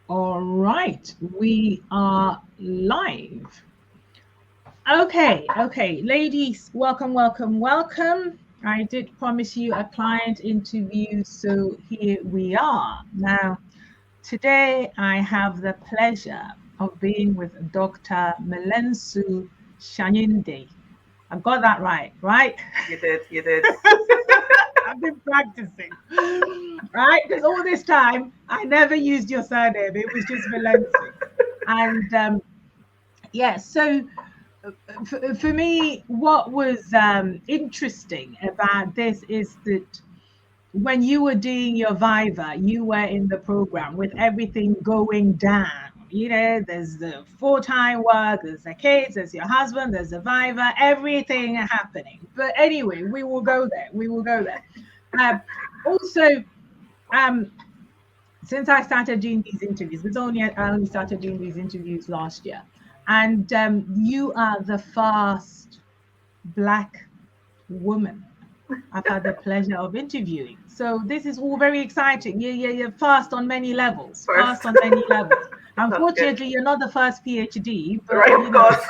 All right, we are live. Okay, ladies, welcome, welcome, welcome. I did promise you a client interview, so here we are. Now, today I have the pleasure of being with Dr. Milensu Shanyinde. I got that right, right? You did, you did. I've been practicing, right? Because all this time I never used your surname, it was just Milensu. And yeah, so for me, what was interesting about this is that when you were doing your Viva, you were in the program with everything going down. You know, there's the full-time work, there's the kids, there's your husband, there's the Viva, everything happening. But anyway, we will go there. We will go there. Also, um, since I started doing these interviews, I only started doing these interviews last year, and you are the first Black woman I've had the pleasure of interviewing. So this is all very exciting. You're fast on many levels, First. fast on many levels. That's good. Unfortunately, you're not the first PhD, but Right, of course.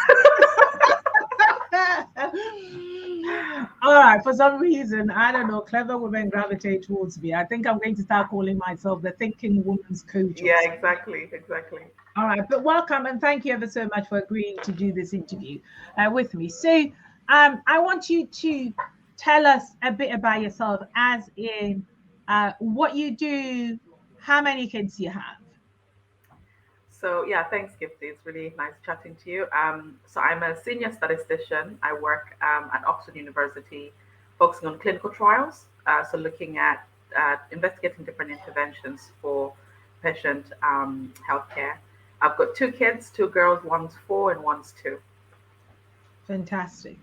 all right, for some reason, I don't know, clever women gravitate towards me. I think I'm going to start calling myself the thinking woman's coach or Yeah, something. exactly, exactly. All right, but welcome and thank you ever so much for agreeing to do this interview with me. So, I want you to tell us a bit about yourself, as in what you do, how many kids you have. So yeah, thanks, Gifty. It's really nice chatting to you. So I'm a senior statistician. I work at Oxford University, focusing on clinical trials. So looking at investigating different interventions for patient healthcare. I've got two kids, two girls. One's 4 and one's 2. Fantastic.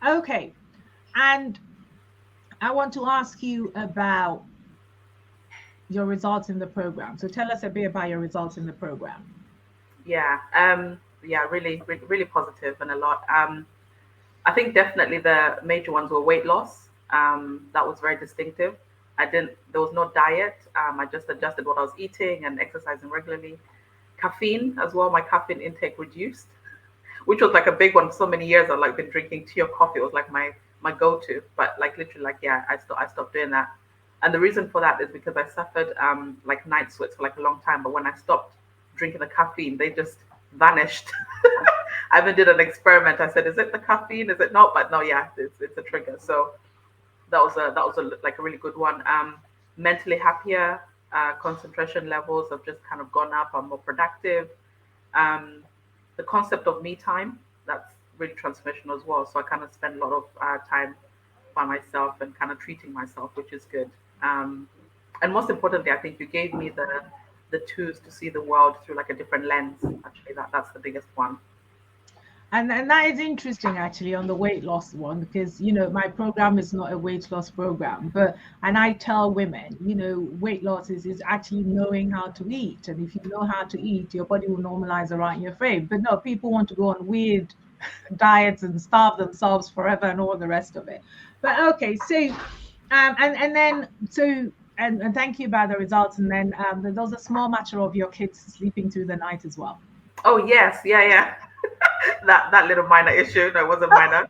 Okay, and I want to ask you about your results in the program. So tell us a bit about your results in the program. Yeah, really positive and a lot. I think definitely the major ones were weight loss. That was very distinctive. There was no diet. I just adjusted what I was eating and exercising regularly. Caffeine as well, my caffeine intake reduced, which was like a big one. For so many years I've like been drinking tea or coffee. It was like my go-to. But like literally like yeah, I stopped doing that. And the reason for that is because I suffered like night sweats for like a long time. But when I stopped drinking the caffeine, they just vanished. I even did an experiment. I said, "Is it the caffeine? Is it not?" But no, yeah, it's a trigger. So that was like a really good one. Mentally happier, concentration levels have just kind of gone up. I'm more productive. Um, the concept of me time, that's really transformational as well. So I kind of spend a lot of time by myself and kind of treating myself, which is good. And most importantly, I think you gave me the tools to see the world through like a different lens. Actually, that's the biggest one. And that is interesting actually on the weight loss one, because my program is not a weight loss program, but and I tell women, weight loss is actually knowing how to eat, and if you know how to eat, your body will normalize around your frame. But no, people want to go on weird diets and starve themselves forever and all the rest of it. But okay, so and then so and thank you about the results. And then there was a small matter of your kids sleeping through the night as well. Oh yes, yeah. That little minor issue. No, it wasn't minor.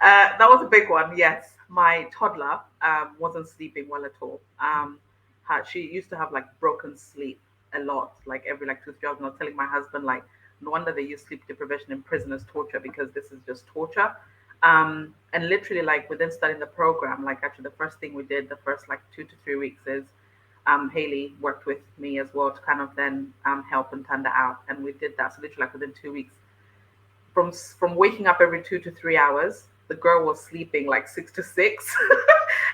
That was a big one. Yes, my toddler wasn't sleeping well at all. She used to have like broken sleep a lot, like every like 2 3 hours. And I was telling my husband like, no wonder they use sleep deprivation in prison as torture, because this is just torture. And literally like within studying the program, like actually the first thing we did the first like 2 to 3 weeks is Haley worked with me as well to kind of then help and turn that out, and we did that. So literally like within 2 weeks, from waking up every 2 to 3 hours, the girl was sleeping like 6 to 6,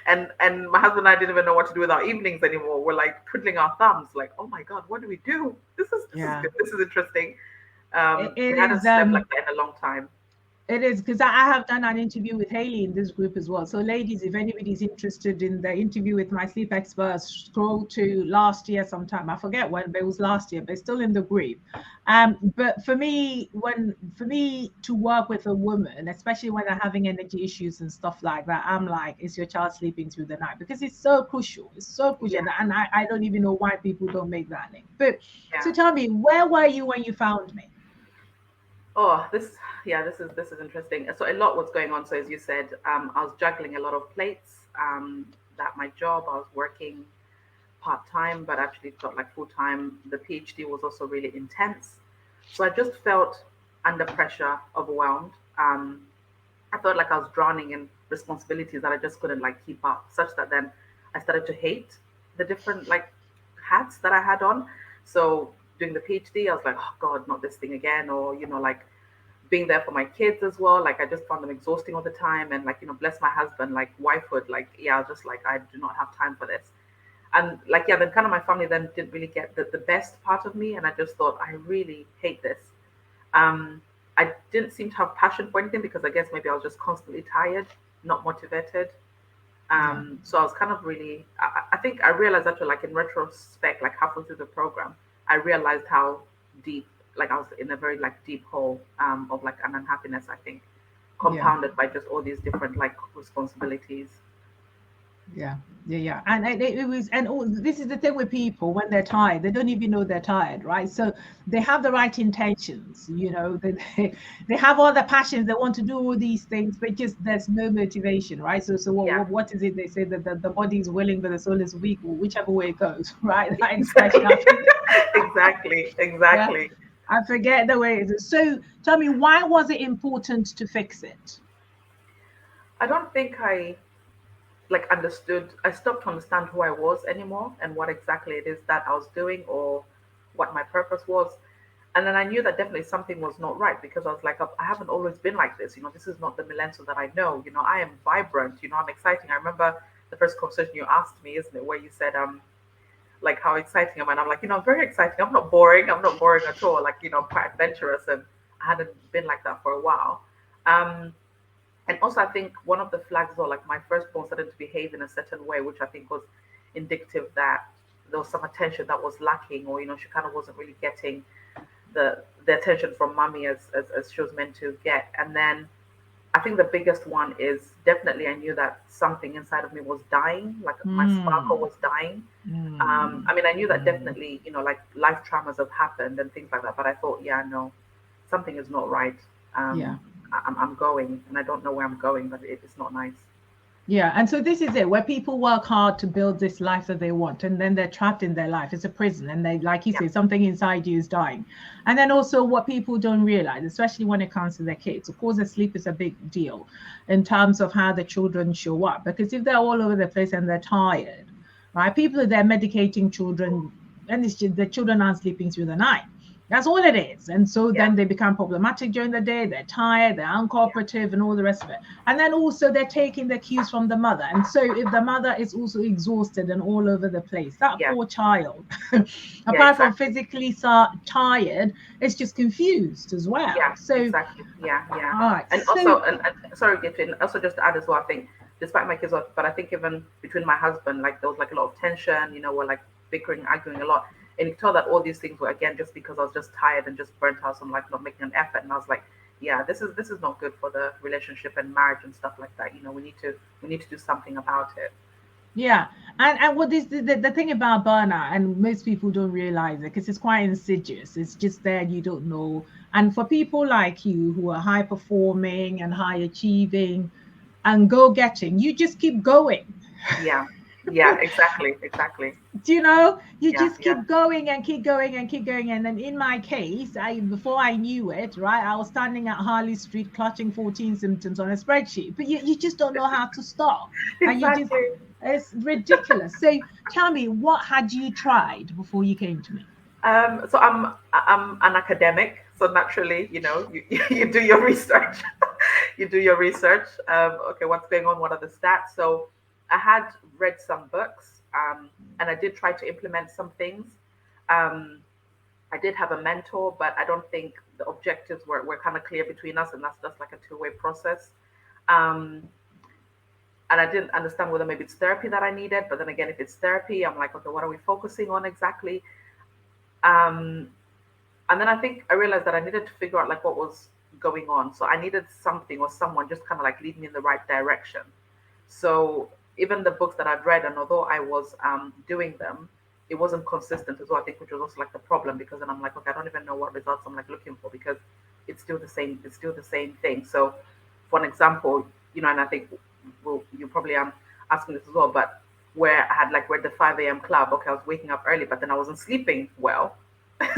and my husband and I didn't even know what to do with our evenings anymore. We're like twiddling our thumbs, like, oh my god, what do we do? This is Yeah, good. This is interesting. it We hadn't is. slept like that in a long time. It is because I have done an interview with Haley in this group as well. So, ladies, if anybody's interested in the interview with my sleep expert, scroll to last year sometime. I forget when, but it was last year, but it's still in the group. But for me to work with a woman, especially when they're having energy issues and stuff like that, I'm like, is your child sleeping through the night? Because it's so crucial. It's so crucial. Yeah, And I don't even know why people don't make that link. But so yeah. tell me, where were you when you found me? Oh, yeah, this is interesting. So a lot was going on. So as you said, I was juggling a lot of plates. That my job, I was working part time, but actually felt like full time. The PhD was also really intense. So I just felt under pressure, overwhelmed. I felt like I was drowning in responsibilities that I just couldn't like keep up, such that then I started to hate the different like hats that I had on. So doing the PhD, I was like, oh God, not this thing again, or like being there for my kids as well. Like I just found them exhausting all the time, and like bless my husband, like wifehood, like yeah, I was just like I do not have time for this. And like yeah, then kind of my family then didn't really get the best part of me, and I just thought I really hate this. Um, I didn't seem to have passion for anything because I guess maybe I was just constantly tired, not motivated. Yeah. So I was kind of really, I think I realized actually, like in retrospect, like halfway through the program, I realized how deep, like I was in a very like deep hole of like an unhappiness, I think, Yeah. compounded by just all these different like responsibilities. Yeah, yeah. And it was, and this is the thing with people when they're tired, they don't even know they're tired, right? So they have the right intentions, they have all the passions, they want to do all these things, but just there's no motivation, right? So Yeah, what is it they say that the body is willing, but the soul is weak, or whichever way it goes, right? That expression, I forget. exactly, Yeah, exactly. I forget the way it is. So tell me, why was it important to fix it? I don't think I like understood. I stopped to understand who I was anymore and what exactly it is that I was doing or what my purpose was. And then I knew that definitely something was not right because I was like, I haven't always been like this. This is not the Milensu that I know. I am vibrant. I'm exciting. I remember the first conversation you asked me, isn't it, where you said, like how exciting am I? And I'm like, I'm very exciting. I'm not boring. I'm not boring at all. Like, I'm quite adventurous, and I hadn't been like that for a while. Um, and also, I think one of the flags, or like my firstborn started to behave in a certain way, which I think was indicative that there was some attention that was lacking, or she kind of wasn't really getting the attention from mommy as she was meant to get. And then I think the biggest one is definitely I knew that something inside of me was dying, like my sparkle Mm, was dying. mm, I mean, I knew that mm. definitely, like life traumas have happened and things like that. But I thought, yeah, no, something is not right. Yeah. I'm going, and I don't know where I'm going, but it's not nice. Yeah, and so this is it, where people work hard to build this life that they want, and then they're trapped in their life. It's a prison, and they, like you Yeah, say, something inside you is dying. And then also, what people don't realize, especially when it comes to their kids, of course, the sleep is a big deal in terms of how the children show up. Because if they're all over the place and they're tired, right? People are there medicating children, and it's just the children aren't sleeping through the night. That's all it is. And so yeah, then they become problematic during the day. They're tired, they're yeah, uncooperative, and all the rest of it. And then also they're taking the cues from the mother. And so if the mother is also exhausted and all over the place, that yeah, poor child, yeah, apart from exactly. physically tired, is just confused as well. Yeah, So, exactly. Yeah, yeah. all right. And So, also, and sorry, Gifty, and also just to add as well, I think despite my kids, but I think even between my husband, like there was like a lot of tension, we're like bickering, arguing a lot. And you tell that all these things were again just because I was just tired and just burnt out, so I'm like not making an effort. And I was like, yeah, this is not good for the relationship and marriage and stuff like that. We need to do something about it. yeah, and what is the thing about burnout, and most people don't realize it because it's quite insidious. It's just there, you don't know. And for people like you who are high performing and high achieving and go getting, you just keep going. Yeah, yeah, exactly, exactly. Do you know? You Yeah, just yeah, keep going and keep going and keep going. And then in my case, I before I knew it, right, I was standing at Harley Street clutching 14 symptoms on a spreadsheet. But you just don't know how to stop. And you just exactly. it's ridiculous. So tell me, what had you tried before you came to me? So I'm an academic, so naturally, you do your research. You do your research. Okay, what's going on? What are the stats? So I had read some books, and I did try to implement some things. Um, I did have a mentor, but I don't think the objectives were kind of clear between us, and that's just like a two-way process. Um, and I didn't understand whether maybe it's therapy that I needed, but then again, if it's therapy, I'm like, okay, what are we focusing on exactly? Um, and then I think I realized that I needed to figure out like what was going on. So I needed something or someone just kind of like lead me in the right direction. So even the books that I'd read, and although I was doing them, it wasn't consistent as well. I think which was also like the problem, because then I'm like, okay, I don't even know what results I'm like looking for, because it's still the same. It's still the same thing. So, for an example, and I think you probably asking this as well, but where I had like read the 5 a.m. club. Okay, I was waking up early, but then I wasn't sleeping well,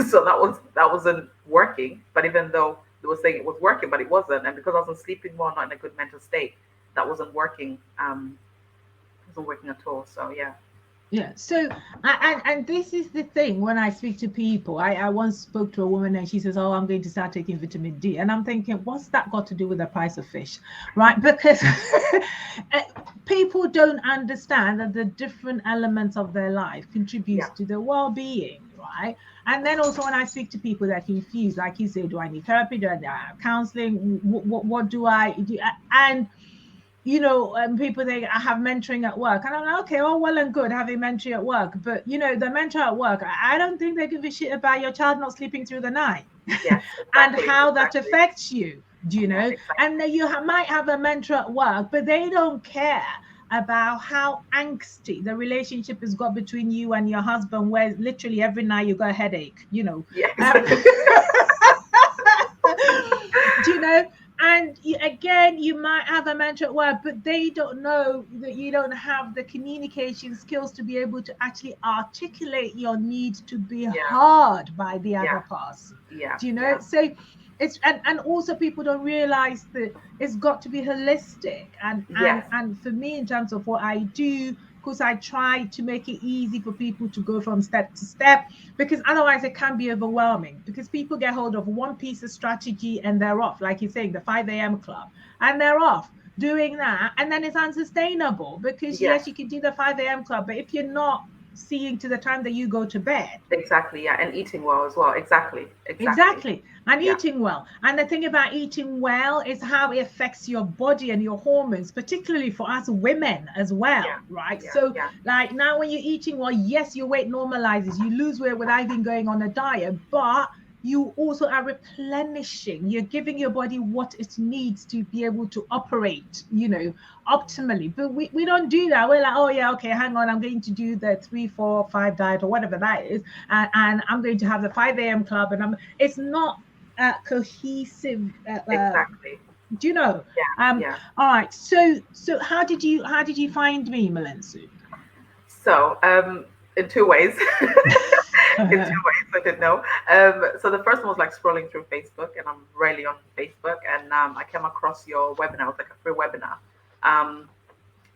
so that wasn't working. But even though they were saying it was working, but it wasn't, and because I wasn't sleeping well, not in a good mental state, that wasn't working. Wasn't working at all. So yeah. Yeah. So, and this is the thing when I speak to people. I once spoke to a woman and she says, "Oh, I'm going to start taking vitamin D," and I'm thinking, what's that got to do with the price of fish, right? Because people don't understand that the different elements of their life contributes Yeah. to their well-being, right? And then also when I speak to people that confused, like you say, do I need therapy? Do I need counseling? What do I do? And people think I have mentoring at work, and I'm like, okay, all well and good having mentoring at work, but the mentor at work, I don't think they give a shit about your child not sleeping through the night Yes. and Exactly. how that Exactly. affects you. Do you Yeah. know? And Exactly. then might have a mentor at work, but they don't care about how angsty the relationship has got between you and your husband, where literally every night you got a headache. Yeah. Um, Exactly. do you know? And again, you might have a mentor at work, but they don't know that you don't have the communication skills to be able to actually articulate your need to be Yeah. heard by the Yeah. other person. Yeah. Do you know? Yeah. So it's and also people don't realize that it's got to be holistic. And and Yes. and for me, in terms of what I do, because I try to make it easy for people to go from step to step, because otherwise it can be overwhelming, because people get hold of one piece of strategy and they're off, like you're saying, the 5 a.m. club, and they're off doing that, and then it's unsustainable, because Yes. yes, you can do the 5 a.m. club, but if you're not seeing to the time that you go to bed. Exactly. Yeah. And eating well as well. Exactly. Exactly. Exactly. And Yeah. eating well. And the thing about eating well is how it affects your body and your hormones, particularly for us women as Yeah. well, right? Yeah. So, Yeah. like now, when you're eating well, yes, your weight normalizes, you lose weight without even going on a diet, but you also are replenishing, you're giving your body what it needs to be able to operate, optimally. But we don't do that. We're like, oh yeah, okay, hang on, I'm going to do the 3 4 5 diet or whatever that is, and I'm going to have the 5 a.m. club, and it's not cohesive. Exactly. Do you know? Yeah. Yeah. All right. So how did you find me, Milensu? So, in two ways. In two ways, I didn't know. So the first one was like scrolling through Facebook, and I'm rarely on Facebook, and I came across your webinar. It was like a free webinar, um,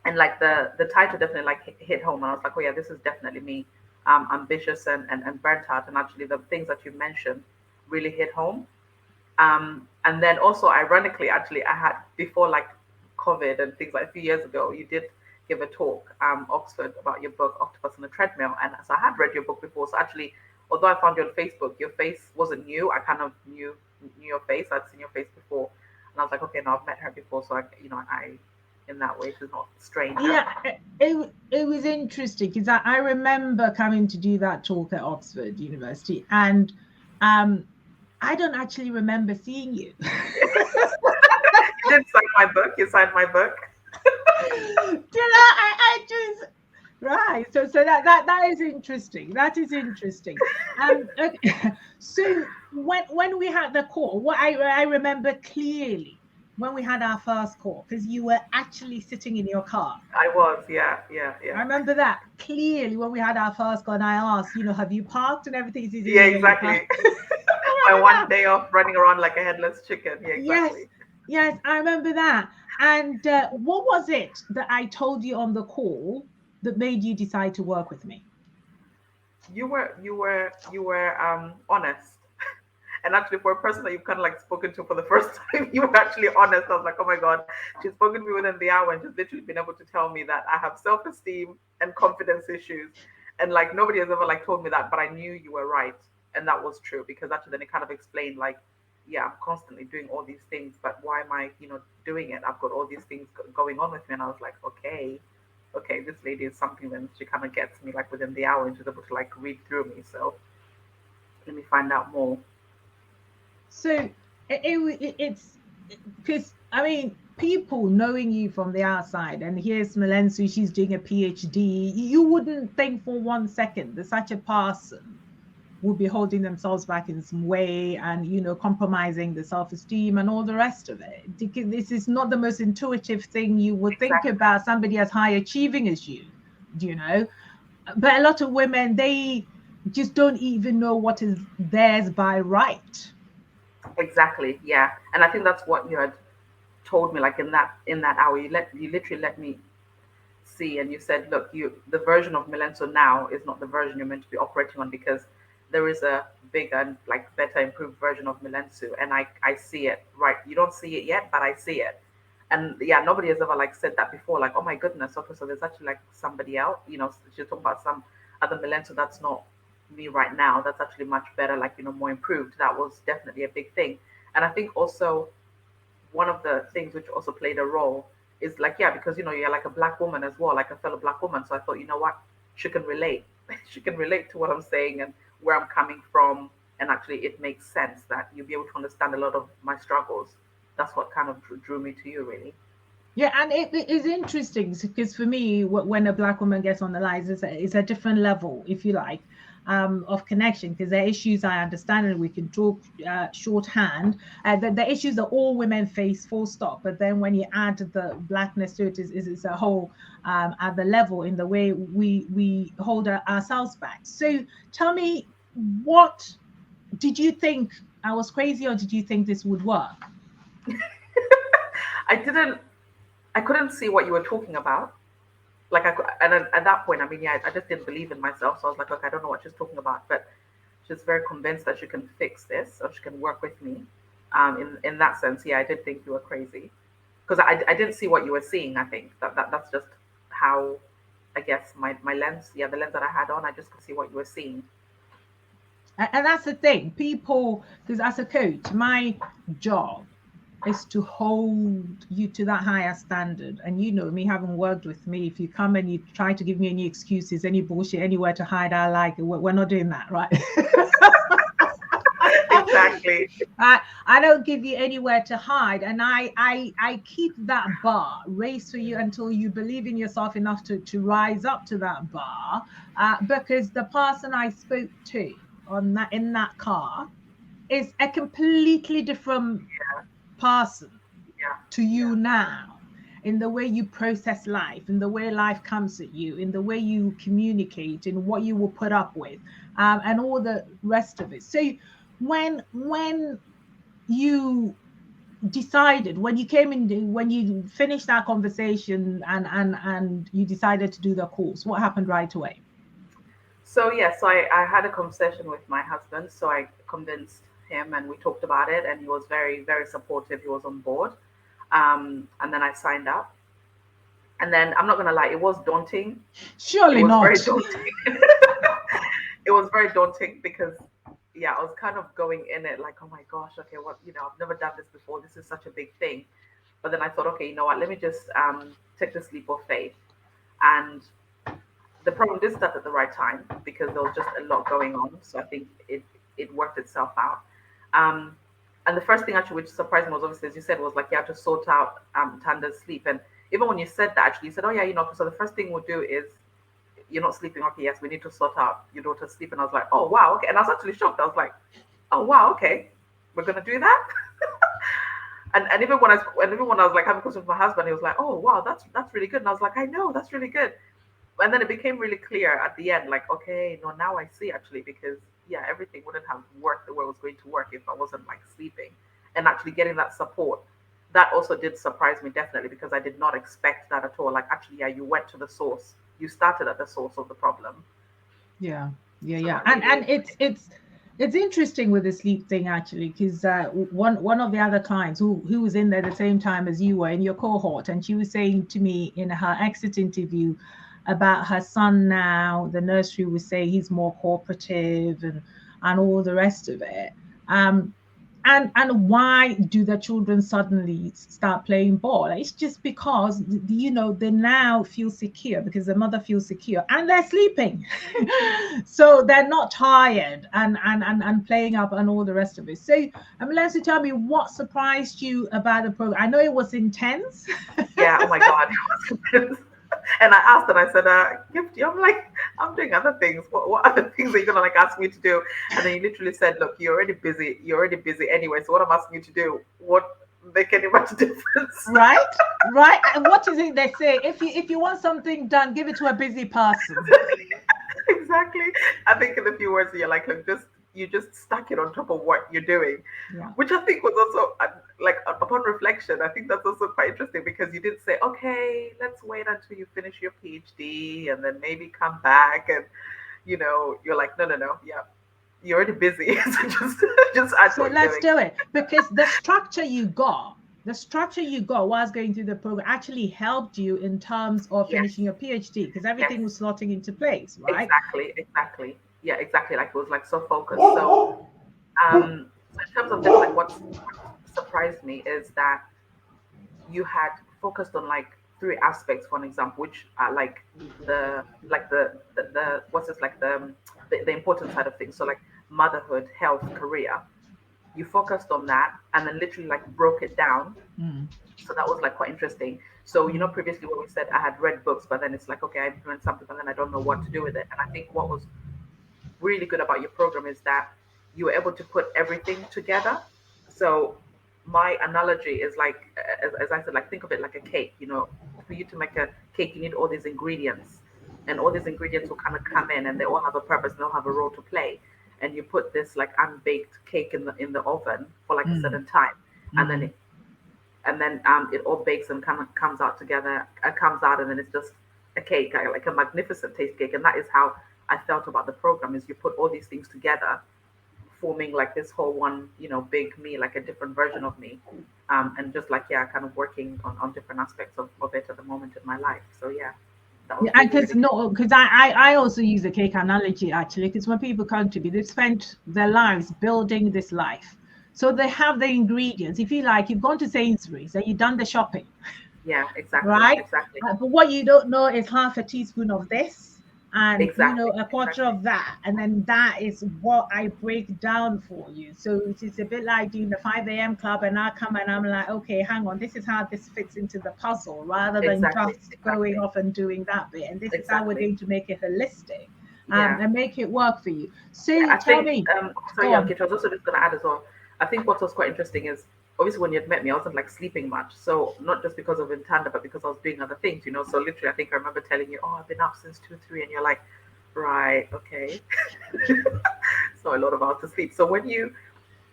and like the title definitely like hit home, and I was like, oh yeah, this is definitely me. Ambitious and burnt out, and actually the things that you mentioned really hit home. And then also, ironically, actually, I had before like COVID and things like a few years ago, you did give a talk, Oxford, about your book, Octopus on the Treadmill. And so I had read your book before. So actually, although I found you on Facebook, your face wasn't new. I kind of knew your face. I'd seen your face before. And I was like, okay, no, I've met her before. So in that way, she's not a stranger. Yeah, it was interesting because I remember coming to do that talk at Oxford University, and I don't actually remember seeing you. You did sign my book. You signed my book. I just right. So that is interesting. That is interesting. Okay. So when we had the call, what I remember clearly when we had our first call, because you were actually sitting in your car. I was, yeah, yeah, I yeah. remember that clearly when we had our first call, and I asked, have you parked and everything? He says, Yeah, yeah, yeah, you parked. exactly. I My remember one that. day off running around like a headless chicken. Yeah, Yes, exactly. yes, I remember that. And what was it that I told you on the call that made you decide to work with me? You were honest. And actually, for a person that you've kind of like spoken to for the first time, you were actually honest. I was like, oh my God, she's spoken to me within the hour and just literally been able to tell me that I have self-esteem and confidence issues. And like nobody has ever like told me that, but I knew you were right. And that was true, because actually then it kind of explained like, yeah, I'm constantly doing all these things, but why am I, doing it? I've got all these things going on with me. And I was like, okay, okay, this lady is something. Then she kind of gets me like within the hour, and she's able to like read through me. So let me find out more. So it's because I mean, people knowing you from the outside, and here's Milensu, she's doing a PhD. You wouldn't think for 1 second that such a person would be holding themselves back in some way, and compromising the self-esteem and all the rest of it. This is not the most intuitive thing you would think Exactly. about somebody as high achieving as you, you know. But a lot of women, they just don't even know what is theirs by right. Exactly. Yeah. And I think that's what you had told me, like in that hour. You literally let me see, and you said, look, the version of Milenso now is not the version you're meant to be operating on, because there is a bigger and like better improved version of Milensu, and I see it. Right, you don't see it yet, but I see it. And yeah, nobody has ever like said that before, like, oh my goodness, okay, so there's actually like somebody else, she's talking about some other Milenso that's not me right now, that's actually much better, like, more improved. That was definitely a big thing. And I think also one of the things which also played a role is like, yeah, because you're like a black woman as well, like a fellow black woman. So I thought, you know what, she can relate. She can relate to what I'm saying and where I'm coming from. And actually, it makes sense that you'll be able to understand a lot of my struggles. That's what kind of drew me to you, really. Yeah, and it is interesting because for me, when a black woman gets on the line, it's a different level, if you like, of connection, because the issues I understand and we can talk shorthand. The issues that all women face, full stop. But then when you add the blackness to it, is a whole at the level in the way we hold ourselves back. So tell me, what did you think I was crazy, or did you think this would work? I didn't, I couldn't see what you were talking about. Like, and at that point, I mean, yeah, I just didn't believe in myself. So I was like, okay, I don't know what she's talking about. But she's very convinced that she can fix this, or she can work with me. In that sense, yeah, I did think you were crazy, because I didn't see what you were seeing. I think that's just how, I guess, my lens, yeah, the lens that I had on, I just could see what you were seeing. And that's the thing, people, because as a coach, my job is to hold you to that higher standard. And me, having worked with me, if you come and you try to give me any excuses, any bullshit, anywhere to hide, I like it. We're not doing that, right? Exactly. I don't give you anywhere to hide, and I keep that bar raised for you until you believe in yourself enough to rise up to that bar. Because the person I spoke to on that in that car is a completely different Yeah, person yeah, to yeah, you now, in the way you process life, in the way life comes at you, in the way you communicate, in what you will put up with, and all the rest of it. So when you decided, when you came in, when you finished that conversation, and you decided to do the course, what happened right away? so yeah, so I had a conversation with my husband. So I convinced him, and we talked about it, and he was very, very supportive. He was on board. And then I signed up. And then I'm not gonna lie, it was daunting. It Surely was very not. daunting. It was very daunting, because yeah, I was kind of going in it like, oh my gosh, okay, what, I've never done this before. This is such a big thing. But then I thought, okay, you know what, let me just take this leap of faith. And the problem did start at the right time, because there was just a lot going on. So I think it worked itself out. Um, and the first thing actually which surprised me was, obviously, as you said, was like you have to sort out Tanda's sleep. And even when you said that, actually, you said, oh yeah, so the first thing we'll do is, you're not sleeping. Okay, yes, we need to sort out your daughter's sleep. And I was like, oh wow, okay. And I was actually shocked. I was like, oh wow, okay, we're gonna do that. And even when I was like having conversation with my husband, he was like, oh wow, that's really good. And I was like, I know, that's really good. And then it became really clear at the end, like, okay, no, now I see, actually, because yeah, everything wouldn't have worked the way it was going to work if I wasn't like sleeping and actually getting that support. That also did surprise me, definitely, because I did not expect that at all. Like, actually, yeah, you went to the source. You started at the source of the problem. Yeah, yeah, So yeah. that And really, it's interesting with the sleep thing, actually, because one of the other clients who was in there the same time as you were in your cohort, and she was saying to me in her exit interview about her son now. The nursery was saying he's more cooperative, and and all the rest of it. Um, and why do the children suddenly start playing ball? It's just because they now feel secure because the mother feels secure and they're sleeping. So they're not tired and playing up and all the rest of it. So Milensu, tell me what surprised you about the program. I know it was intense. Yeah, oh my God. And I asked and I said, Gifty, I'm like, I'm doing other things. What other things are you gonna like ask me to do? And then you literally said, look, you're already busy. You're already busy anyway. So what I'm asking you to do, what make any much difference? Right, right. And what is it they say? If you want something done, give it to a busy person. Exactly. I think in a few words, you're like, look, just you just stack it on top of what you're doing, Yeah. which I think was also like upon reflection, I think that's also quite interesting because you did say, okay, let's wait until you finish your PhD and then maybe come back, and you're like, no, no, no, yeah, you're already busy, so just add So what you're let's doing. do it because the structure you got whilst going through the program actually helped you in terms of Yes, finishing your PhD because yes, everything was slotting into place, right? exactly, exactly. Yeah, exactly. Like it was like so focused. So in terms of this, like what surprised me is that you had focused on like three aspects, for an example, which are like the what's this like the important side of things. So like motherhood, health, career. You focused on that and then literally like broke it down. Mm, So that was like quite interesting. So mm, previously when we said I had read books, but then it's like okay, I implement something, and then I don't know what to do with it. And I think what was really good about your program is that you were able to put everything together. So my analogy is like, as I said, like think of it like a cake. For you to make a cake, you need all these ingredients, and all these ingredients will kind of come in, and they all have a purpose, and they all have a role to play. And you put this like unbaked cake in the oven for like a mm, certain time, and then mm. it all bakes and kind of comes out together, comes out, and then it's just a cake, like a magnificent taste cake. And that is how I felt about the program: is you put all these things together, forming like this whole one, big me, like a different version of me, and just like yeah, kind of working on different aspects of it at the moment in my life. So yeah, that was Yeah, really because really good. no, because I also use the cake analogy actually, because when people come to me, they've spent their lives building this life. So they have the ingredients. If you like, you've gone to Sainsbury's and you've done the shopping, Yeah, exactly, right? exactly, But what you don't know is half a teaspoon of this and exactly, a quarter exactly, of that. And then that is what I break down for you. So it's a bit like doing the 5 a.m. club, and I come and I'm like, okay, hang on, this is how this fits into the puzzle, rather than exactly, just going exactly, off and doing that bit. And this is how we're exactly. going to make it holistic, Yeah. and make it work for you. Yeah, So I tell think, me, sorry, go yeah, on. Git, I was also just going to add as well. I think what was quite interesting is obviously when you had met me, I wasn't like sleeping much. So not just because of Intanda, but because I was doing other things. So literally, I think I remember telling you, oh, I've been up since 2, 3. And you're like, right, okay. So a lot of hours to sleep. So when you,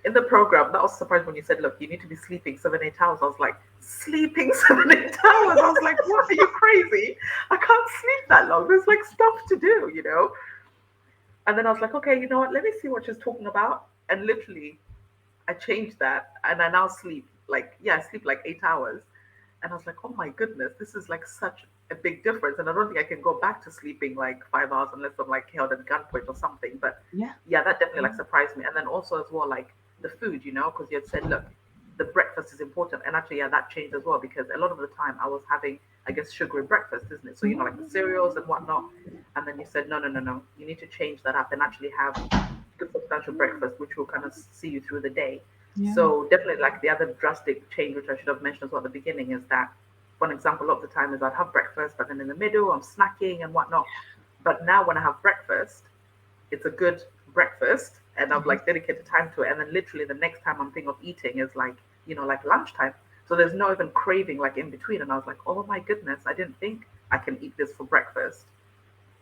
in the program, that was surprised when you said, look, you need to be sleeping 7, 8 hours. I was like, sleeping 7, 8 hours? I was like, what, are you crazy? I can't sleep that long. There's like stuff to do. And then I was like, okay, you know what? Let me see what she's talking about. And literally, I changed that, and I now sleep like yeah, I sleep like 8 hours. And I was like, oh my goodness, this is like such a big difference. And I don't think I can go back to sleeping like 5 hours unless I'm like held at gunpoint or something. But Yeah. yeah, that definitely like surprised me. And then also as well like the food, because you had said, look, the breakfast is important. And actually, yeah, that changed as well because a lot of the time I was having, I guess, sugary breakfast, isn't it? So like the cereals and whatnot. And then you said, no, no, no, no, you need to change that up and actually have good substantial breakfast, which will kind of see you through the day. Yeah. So definitely, like the other drastic change, which I should have mentioned as well at the beginning, is that, for example, a lot of the time is I'd have breakfast, but then in the middle I'm snacking and whatnot. But now when I have breakfast, it's a good breakfast, and I've like dedicated time to it. And then literally the next time I'm thinking of eating is like like lunchtime. So there's no even craving like in between. And I was like, oh my goodness, I didn't think I can eat this for breakfast.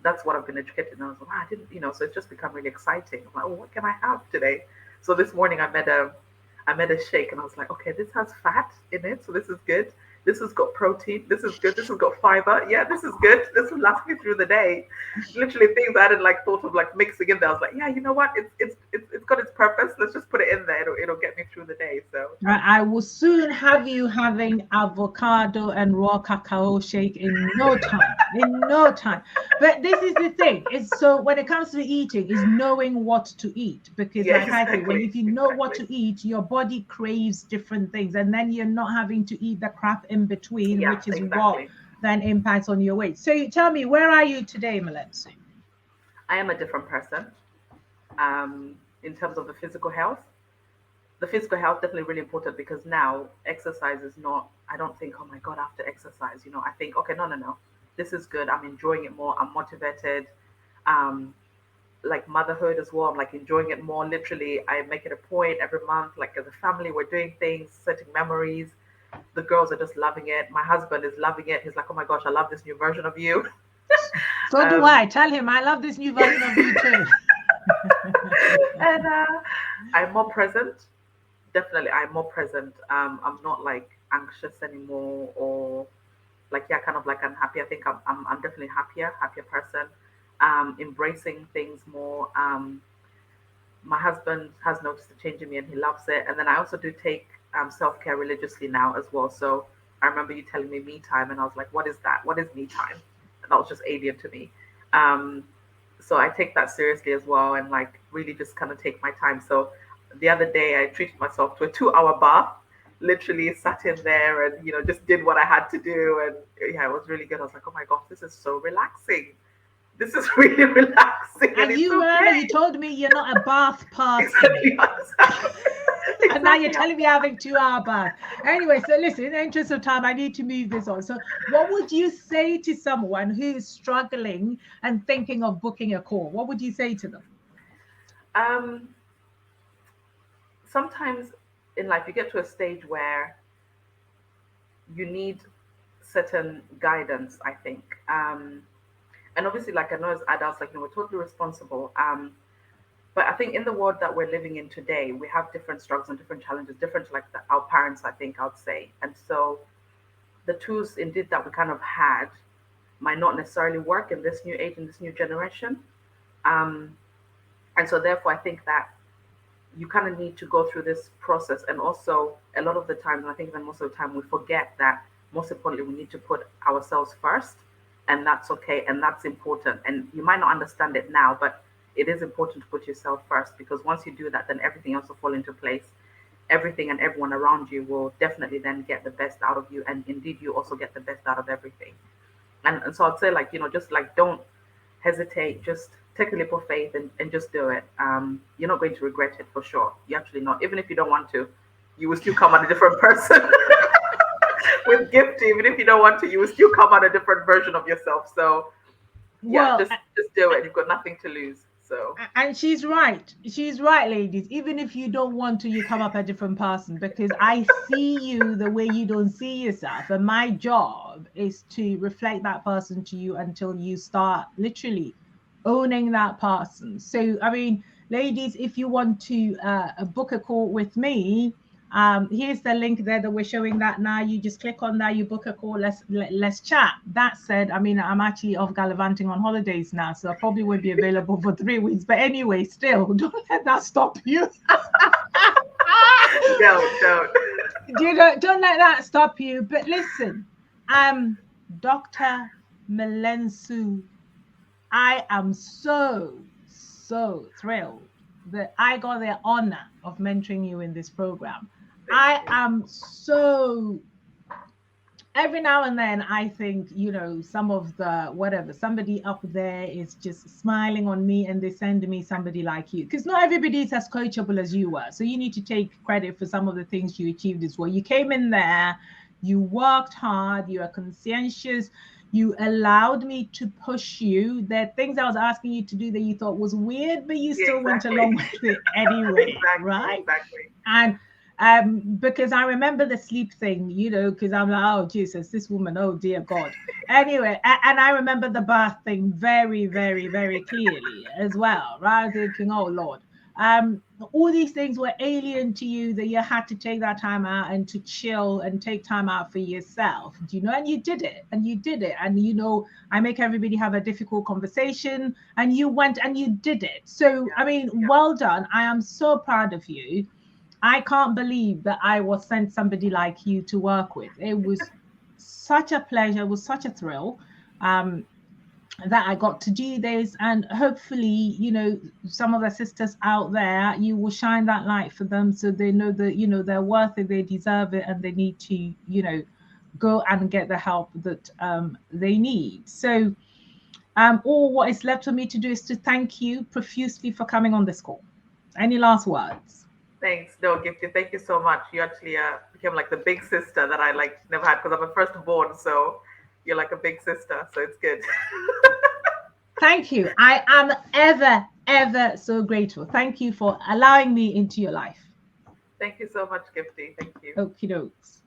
That's what I've been educated. And I was like, wow, I didn't. So it's just become really exciting. I'm like, oh, what can I have today? So this morning I made a shake, and I was like, okay, this has fat in it, so this is good. This has got protein. This is good. This has got fiber. Yeah, this is good. This will last me through the day. Literally things I hadn't like thought of like mixing in there. I was like, yeah, you know what? It's got its purpose. Let's just put it in there. It'll get me through the day. So Right, I will soon have you having avocado and raw cacao shake in no time. In no time. But this is the thing. Is so when it comes to eating, is knowing what to eat. Because yeah, like I say, when exactly, if you know what exactly. to eat, your body craves different things, and then you're not having to eat the crap in between, Yeah, which is what exactly. then impacts on your weight. So tell me, where are you today, Milensu? I am a different person. In terms of the physical health. The physical health definitely really important because now exercise is not, I don't think, oh my God, after exercise, I think, okay, no, this is good. I'm enjoying it more. I'm motivated. Um, like motherhood as well. I'm like enjoying it more. Literally, I make it a point every month, like as a family, we're doing things, setting memories. The girls are just loving it. My husband is loving it. He's like, oh my gosh, I love this new version of you. So do um, I. Tell him I love this new version of you too. and I'm more present. Definitely, I'm more present. I'm not like anxious anymore, or like, yeah, kind of like unhappy. I think I'm definitely happier person. Embracing things more. My husband has noticed a change in me, and he loves it. And then I also do take self care religiously now as well. So I remember you telling me me time, and I was like, what is that? What is me time? And that was just alien to me. Um, so I take that seriously as well, and like really just kind of take my time. So the other day I treated myself to a 2 hour bath, literally sat in there and just did what I had to do, and yeah, it was really good. I was like, oh my gosh, this is so relaxing. This is really relaxing, and And it's you remember okay. you told me you're not a bath person. Exactly, exactly, And now you're exactly. telling me having 2 hour bath. Anyway, so listen, in the interest of time, I need to move this on. So, what would you say to someone who is struggling and thinking of booking a call? What would you say to them? Um, Sometimes in life you get to a stage where you need certain guidance, I think. And obviously, like I know as adults, like we're totally responsible. But I think in the world that we're living in today, we have different struggles and different challenges, different to like our parents, I think I'd say. And so the tools indeed that we kind of had might not necessarily work in this new age, in this new generation. Um, and so therefore, I think that you kind of need to go through this process. And also, a lot of the times, and I think even most of the time, we forget that most importantly, we need to put ourselves first. And that's okay. And that's important. And you might not understand it now, but it is important to put yourself first, because once you do that, then everything else will fall into place. Everything and everyone around you will definitely then get the best out of you. And indeed, you also get the best out of everything. And so I'd say, like, just like don't hesitate, just take a leap of faith and just do it. You're not going to regret it for sure. You're actually not. Even if you don't want to, you will still come out a different person. With Gifty, even if you don't want to, you will still come out a different version of yourself. So yeah, Well, just do it. You've got nothing to lose. So and she's right. She's right, ladies. Even if you don't want to, you come up a different person, because I see you the way you don't see yourself. And my job is to reflect that person to you until you start literally owning that person. So, I mean, ladies, if you want to book a call with me, here's the link there that we're showing that now. You just click on that, you book a call, let's chat. That said, I mean, I'm actually off gallivanting on holidays now, so I probably won't be available for 3 weeks. But anyway, still, don't let that stop you. don't. Don't let that stop you. But listen, Dr. Milensu, I am so thrilled that I got the honor of mentoring you in this program. Thank I you. am so, every now and then I think, some of the whatever, somebody up there is just smiling on me and they send me somebody like you. Because not everybody is as coachable as you were. So you need to take credit for some of the things you achieved as well. You came in there, you worked hard, you are conscientious, you allowed me to push you. There are things I was asking you to do that you thought was weird, but you Yeah, still went exactly. along with it anyway, Exactly, right? exactly. And because I remember the sleep thing, because I'm like, oh Jesus, this woman, oh dear God. Anyway, and I remember the bath thing very, very, very clearly as well, right? Thinking, oh Lord. all these things were alien to you, that you had to take that time out and to chill and take time out for yourself, and you did it, and I make everybody have a difficult conversation, and you went and you did it. So I mean, well done. I am so proud of you. I can't believe that I was sent somebody like you to work with. It was such a pleasure, it was such a thrill. That I got to do this, and hopefully, some of the sisters out there, you will shine that light for them, so they know that they're worth it, they deserve it, and they need to go and get the help that they need. So all what is left for me to do is to thank you profusely for coming on this call. Any last words? Thanks. No, Gifty, thank you so much. You actually became like the big sister that I never had, because I'm a firstborn, so you're like a big sister, so it's good. Thank you. I am ever, ever so grateful. Thank you for allowing me into your life. Thank you so much, Gifty. Thank you. Okie dokes.